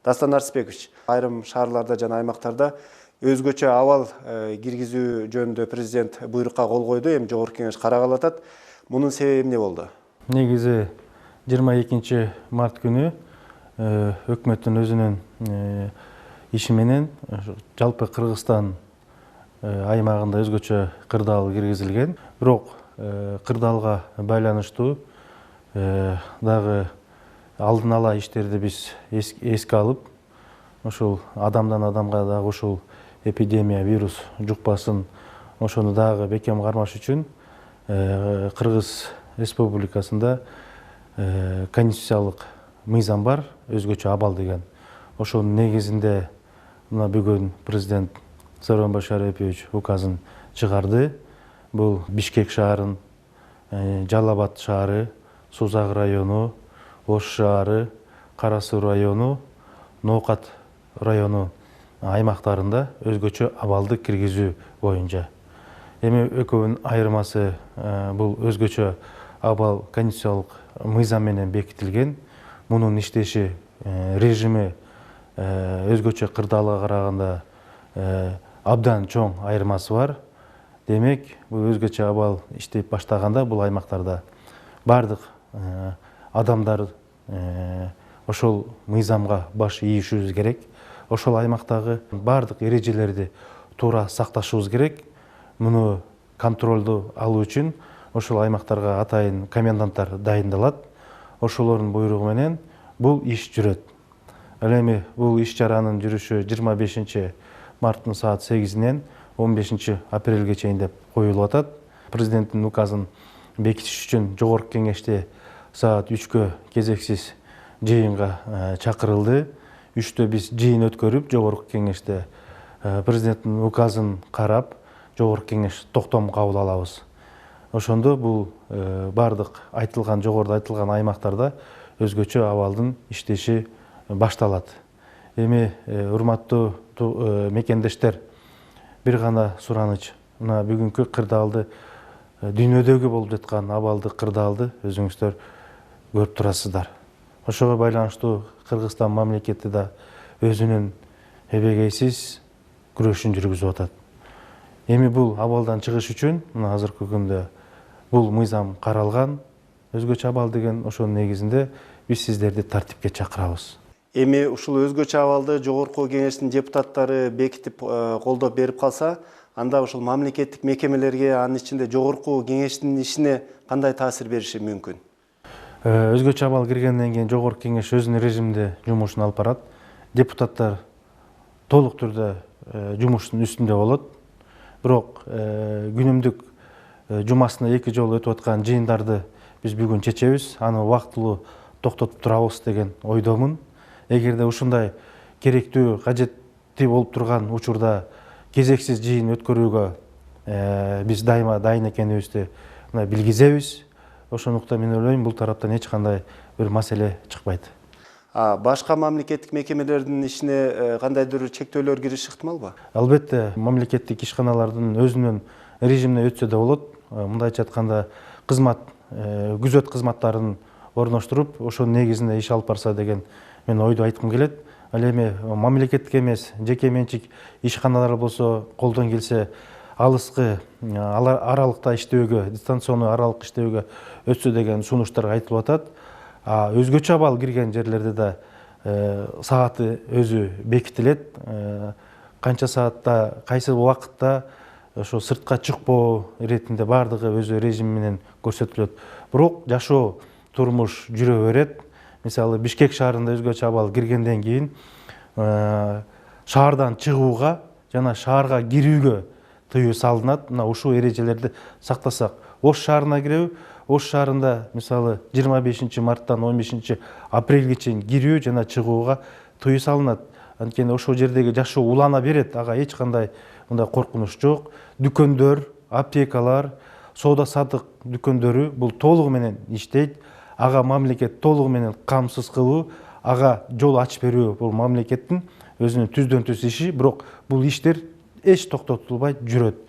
Дастан Арсбекович, айрым шаарларда жана аймактарда өзгөчө абал киргизүү жөнүндө президент буйрукка кол койду. Эми Жогорку Кеңеш карагалы атат. Мунун себеби эмне болду? Негизи 22 март күнү өкмөттүн өзүнүн иши менен жалпы Кыргызстан аймагында өзгөчө кырдаал киргизилген. Бирок кырдаалга байланыштуу дагы алдын ала иштерди биз эске алып, ошол адамдан адамга дагы ушул эпидемия, вирус жукпасын, ошону дагы бекем кармаш үчүн Кыргыз Республикасында конституциялык мыйзам бар, өзгөчө абал деген. Ошонун негизинде мына бүгүн президент Сооронбай Шарипович указын чыгарды. Бул Бишкек шаарын, Жалал Абад шаары, Сузак району, Ош шаары, Кара Суу району, Ноокат району аймактарында өзгөчө абалды киргизүү боюнча. Эми экөөнүн айырмасы бул өзгөчө абал конституциялык мыйзам менен бекитилген. Мунун иштеши режими өзгөчө кырдаалга караганда абдан чоң айырмасы бар. Демек, бул өзгөчө абал иштеп баштаганда бул аймактарда бардык адамдар ошол мыйзамга баш ийишибиз керек. Ошол аймактагы бардык эрежелерди туура сакташыбыз керек. Муну контролду алуу үчүн ошол аймактарга атайын коменданттар дайындалат. Ошолордун буйругу менен бул иш жүрөт. Ал эми бул иш-чаранын жүрүшү 25 марттын саат 8-нен 15 апрелге чейин деп коюлуп атат. Президенттин указын бекитиш үчүн Жогорку Кеңеште саат 3-кө кезексиз жыйынга чакырылды. 3-тө биз жыйын өткөрүп, Жогорку Кеңеште президенттин указын карап, Жогорку Кеңеш токтом кабыл алабыз. Ошондо бул бардык айтылган, жогоруда айтылган аймактарда өзгөчө абалдын иштеши башталат. Эми урматтуу мекендештер, бир гана сураныч. Мына бүгүнкү кырдаалды, дүйнөдөгү болуп жаткан абалды кырдаалды өзүңүздөр көрүп турасыздар. Ошого байланыштуу Кыргызстан мамлекети да өзүнүн эбегейсиз күрөшүн жүргүзүп атат. Эми бул абалдан чыгыш үчүн мына азыркы күндө бул мыйзам каралган. Өзгөчө абал деген ошонун негизинде биз сиздерди тартипке чакырабыз. Эми ушул өзгөчө абалды Жогорку Кеңештин депутаттары бекитип колдоп берип калса, анда ушул мамлекеттик мекемелерге, анын ичинде Жогорку Кеңештин ишине кандай таасир бериши мүмкүн? Өзгөчө абал киргенден кийин Жогорку Кеңеш өзүнүн режиминде жумушун алып барат. Депутаттар толук түрдө жумуштун үстүндө болот. Бирок күнүмдүк жумасына 2 жолу өтүп аткан жыйындарды биз бүгүн чечебиз. Аны убактылуу токтотуп турабыз деген ойдомун. Эгерде ушундай керектүү, кажеттүү болуп турган учурда кезексиз жыйын өткөрүүгө биз дайыма дайын экенибизди билгизебиз. Ошондуктан мен ойлойм, бул тараптан эч кандай бир маселе чыкпайт. Башка мамлекеттик мекемелердин ишине кандайдыр чектөөлөр кириши ыктымалбы? Албетте, мамлекеттик ишканалардын өзүнүн режимине өтсө да болот. Мындайча айтканда, күзөт кызматтарын орноштуруп, ошонун негизинде иш алып барса деген мен ойду айткым келет. Ал эми мамлекеттик эмес, жеке менчик ишканалар болсо, колдон келсе алыскы аралыкта иштөөгө, дистанциондуу аралык иштөөгө өтсө деген сунуштар айтылып атат. Өзгөчө абал кирген жерлерде да сааты өзү бекитилет. Канча саатта, кайсы убакытта ошо сыртка чыкпоо иретинде бардыгы өзү режим менен көрсөтүлөт. Бирок жашоо, турмуш жүрө берет. Мисалы, Бишкек шаарында өзгөчө абал киргенден кийин шаардан чыгууга жана шаарга кирүүгө тыюу салынат. Мына ушул эрежелерди сактасак, Ош шаарына кирүү, Ош шаарында мисалы 25 марттан 15 апрелге чейин кирүү жана чыгууга тыюу салынат. Анткени ошол жердеги жашоо улана берет, ага эч кандай мындай коркунуч жок. Дүкөндөр, аптекалар, соода саттык дүкөндөрү бул толугу менен иштейт. Ага мамлекет толугу менен камсыз кылуу, ага жол ачып берүү бул мамлекеттин өзүнүн түздөн түз иши. Бирок бул иштер эч токтотулбай жүрөт.